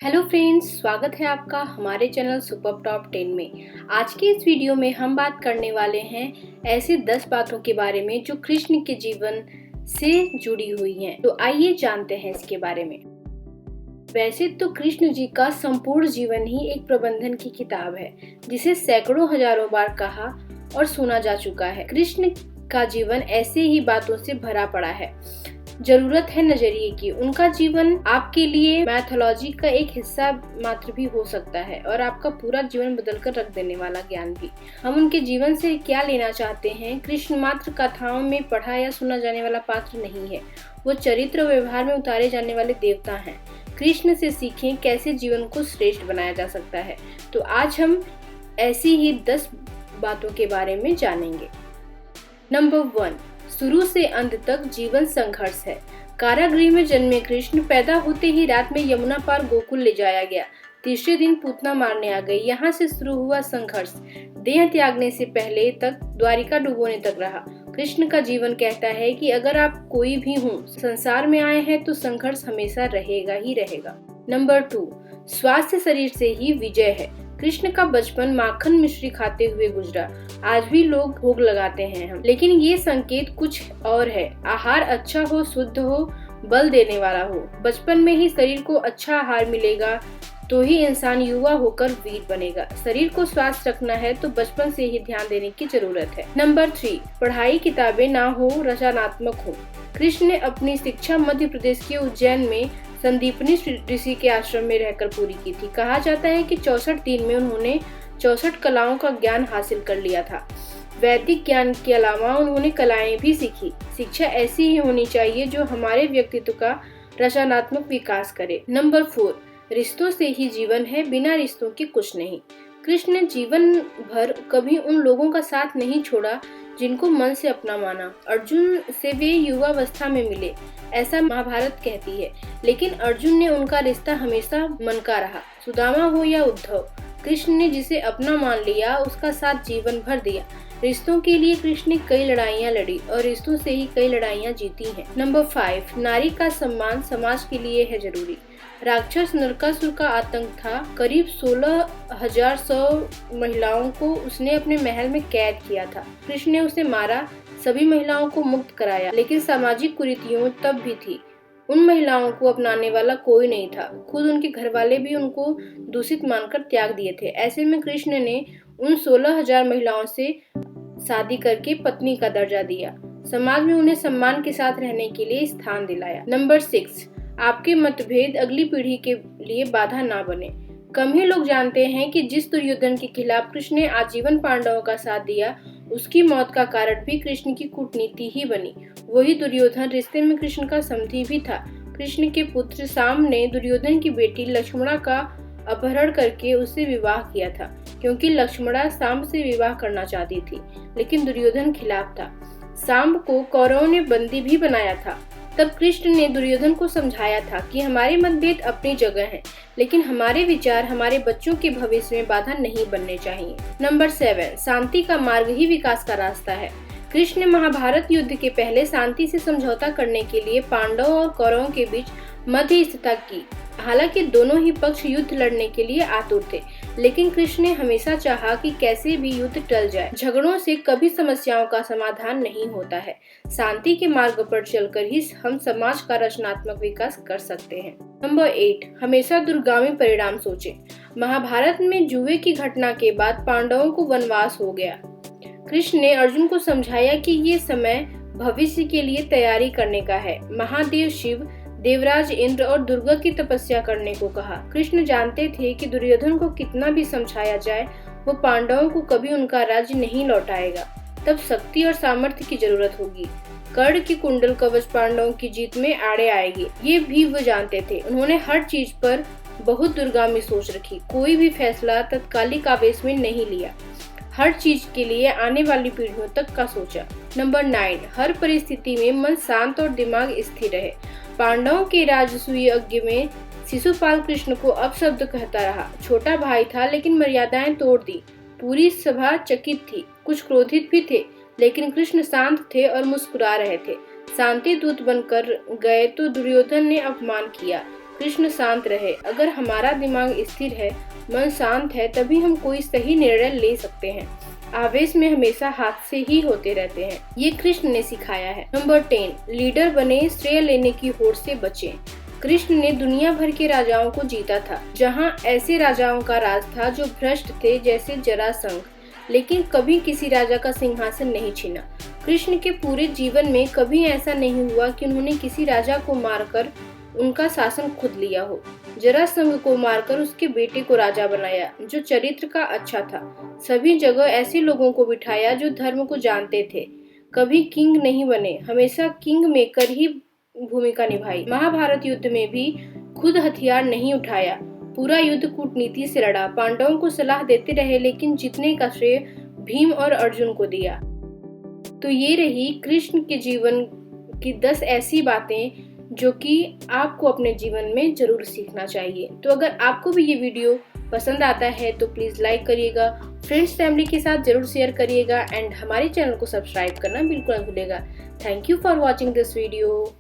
Hello friends, स्वागत है आपका हमारे चैनल सुपर टॉप 10 में। आज के इस वीडियो में हम बात करने वाले हैं ऐसी 10 बातों के बारे में जो कृष्ण के जीवन से जुड़ी हुई हैं। तो आइए जानते हैं इसके बारे में। वैसे तो कृष्ण जी का संपूर्ण जीवन ही एक प्रबंधन की किताब है, जिसे सैकड़ों हजारों बार कहा और सुना जा चुका है। कृष्ण का जीवन ऐसे ही बातों से भरा पड़ा है। जरूरत है नजरिए की। उनका जीवन आपके लिए मैथोलॉजी का एक हिस्सा मात्र भी हो सकता है और आपका पूरा जीवन बदल कर रख देने वाला ज्ञान भी। हम उनके जीवन से क्या लेना चाहते हैं? कृष्ण मात्र कथाओं में पढ़ा या सुना जाने वाला पात्र नहीं है, वो चरित्र व्यवहार में उतारे जाने वाले देवता हैं। कृष्ण से सीखें कैसे जीवन को श्रेष्ठ बनाया जा सकता है। तो आज हम ऐसी ही 10 बातों के बारे में जानेंगे। नंबर 1, शुरू से अंत तक जीवन संघर्ष है। कारागृह में जन्मे कृष्ण पैदा होते ही रात में यमुना पार गोकुल ले जाया गया। तीसरे दिन पूतना मारने आ गई। यहाँ से शुरू हुआ संघर्ष, देह त्यागने से पहले तक द्वारिका डुबोने तक रहा। कृष्ण का जीवन कहता है कि अगर आप कोई भी हो, संसार में आए हैं तो संघर्ष हमेशा रहेगा ही रहेगा। नंबर 2, स्वास्थ्य शरीर से ही विजय है। कृष्ण का बचपन माखन मिश्री खाते हुए गुजरा। आज भी लोग भोग लगाते हैं हम, लेकिन ये संकेत कुछ और है। आहार अच्छा हो, शुद्ध हो, बल देने वाला हो। बचपन में ही शरीर को अच्छा आहार मिलेगा तो ही इंसान युवा होकर वीर बनेगा। शरीर को स्वस्थ रखना है तो बचपन से ही ध्यान देने की जरूरत है। नंबर 3, पढ़ाई किताबें ना हो, रचनात्मक हो। कृष्ण ने अपनी शिक्षा मध्य प्रदेश के उज्जैन में संदीपनी ऋषि के आश्रम में रहकर पूरी की थी। कहा जाता है कि 64 दिन में उन्होंने 64 कलाओं का ज्ञान हासिल कर लिया था। वैदिक ज्ञान के अलावा उन्होंने कलाएं भी सीखी। शिक्षा ऐसी ही होनी चाहिए जो हमारे व्यक्तित्व का रचनात्मक विकास करे। नंबर 4, रिश्तों से ही जीवन है, बिना रिश्तों के कुछ नहीं। कृष्ण ने जीवन भर कभी उन लोगों का साथ नहीं छोड़ा जिनको मन से अपना माना। अर्जुन से वे युवावस्था में मिले, ऐसा महाभारत कहती है, लेकिन अर्जुन ने उनका रिश्ता हमेशा मन का रहा। सुदामा हो या उद्धव, कृष्ण ने जिसे अपना मान लिया उसका साथ जीवन भर दिया। रिश्तों के लिए कृष्ण ने कई लड़ाइयाँ लड़ी और रिश्तों से ही कई लड़ाइयाँ जीती हैं। नंबर 5, नारी का सम्मान समाज के लिए है जरूरी। राक्षस नरकासुर का आतंक था। करीब 16,100 महिलाओं को उसने अपने महल में कैद किया था। कृष्ण ने उसे मारा, सभी महिलाओं को मुक्त कराया, लेकिन सामाजिक कुरीतियों तब भी थी। उन महिलाओं को अपनाने वाला कोई नहीं था। खुद उनके घर वाले भी उनको दूषित मानकर त्याग दिए थे। ऐसे में कृष्ण ने उन 16,000 महिलाओं से शादी करके पत्नी का दर्जा दिया। समाज में उन्हें सम्मान के साथ रहने के लिए स्थान दिलाया। नंबर 6, आपके मतभेद अगली पीढ़ी के लिए बाधा ना बने। कम ही लोग जानते हैं कि जिस दुर्योधन के खिलाफ कृष्ण ने आजीवन पांडवों का साथ दिया, उसकी मौत का कारण भी कृष्ण की कूटनीति ही बनी। वही दुर्योधन रिश्ते में कृष्ण का समधी भी था। कृष्ण के पुत्र साम ने दुर्योधन की बेटी लक्ष्मणा का अपहरण करके उससे विवाह किया था, क्योंकि लक्ष्मणा साम से विवाह करना चाहती थी, लेकिन दुर्योधन खिलाफ था। साम को कौरवों ने बंदी भी बनाया था। तब कृष्ण ने दुर्योधन को समझाया था कि हमारे मतभेद अपनी जगह हैं, लेकिन हमारे विचार हमारे बच्चों के भविष्य में बाधा नहीं बनने चाहिए। नंबर 7, शांति का मार्ग ही विकास का रास्ता है। कृष्ण ने महाभारत युद्ध के पहले शांति से समझौता करने के लिए पांडवों और कौरवों के बीच मध्यस्थता की। हालांकि दोनों ही पक्ष युद्ध लड़ने के लिए आतुर थे, लेकिन कृष्ण ने हमेशा चाहा कि कैसे भी युद्ध टल जाए। झगड़ों से कभी समस्याओं का समाधान नहीं होता है। शांति के मार्ग पर चलकर ही हम समाज का रचनात्मक विकास कर सकते हैं। नंबर 8, हमेशा दूरगामी परिणाम सोचें। महाभारत में जुए की घटना के बाद पांडवों को वनवास हो गया। कृष्ण ने अर्जुन को समझाया कि ये समय भविष्य के लिए तैयारी करने का है। महादेव शिव, देवराज इंद्र और दुर्गा की तपस्या करने को कहा। कृष्ण जानते थे कि दुर्योधन को कितना भी समझाया जाए, वो पांडवों को कभी उनका राज्य नहीं लौटाएगा। तब शक्ति और सामर्थ्य की जरूरत होगी। कर्ण की कुंडल कवच पांडवों की जीत में आड़े आएगी, ये भी वो जानते थे। उन्होंने हर चीज पर बहुत दूरगामी सोच रखी। कोई भी फैसला तत्कालिक आवेश में नहीं लिया। हर चीज के लिए आने वाली पीढ़ियों तक का सोचा। नंबर 9, हर परिस्थिति में मन शांत और दिमाग स्थिर रहे। पांडवों के राजसूय यज्ञ में शिशुपाल कृष्ण को अपशब्द कहता रहा। छोटा भाई था, लेकिन मर्यादाएं तोड़ दी। पूरी सभा चकित थी, कुछ क्रोधित भी थे, लेकिन कृष्ण शांत थे और मुस्कुरा रहे थे। शांति दूत बनकर गए तो दुर्योधन ने अपमान किया। कृष्ण शांत रहे। अगर हमारा दिमाग स्थिर है, मन शांत है, तभी हम कोई सही निर्णय ले सकते हैं। आवेश में हमेशा हादसे ही होते रहते हैं, ये कृष्ण ने सिखाया है। नंबर 10, लीडर बने, श्रेय लेने की होड़ से बचें। कृष्ण ने दुनिया भर के राजाओं को जीता था, जहां ऐसे राजाओं का राज था जो भ्रष्ट थे, जैसे जरासंध, लेकिन कभी किसी राजा का सिंहासन नहीं छीना। कृष्ण के पूरे जीवन में कभी ऐसा नहीं हुआ कि उन्होंने किसी राजा को मारकर उनका शासन खुद लिया हो। जरासंध को मारकर उसके बेटे को राजा बनाया, जो चरित्र का अच्छा था। सभी जगह ऐसे लोगों को बिठाया जो धर्म को जानते थे। कभी किंग नहीं बने, हमेशा किंग मेकर ही भूमिका निभाई। महाभारत युद्ध में भी खुद हथियार नहीं उठाया, पूरा युद्ध कूटनीति से लड़ा। पांडवों को सलाह देते रहे, लेकिन जीतने का श्रेय भीम और अर्जुन को दिया। तो ये रही कृष्ण के जीवन की 10 ऐसी बातें जो कि आपको अपने जीवन में जरूर सीखना चाहिए। तो अगर आपको भी ये वीडियो पसंद आता है तो प्लीज लाइक करिएगा, फ्रेंड्स फैमिली के साथ जरूर शेयर करिएगा एंड हमारे चैनल को सब्सक्राइब करना बिल्कुल मत भूलिएगा। Thank you for watching this video.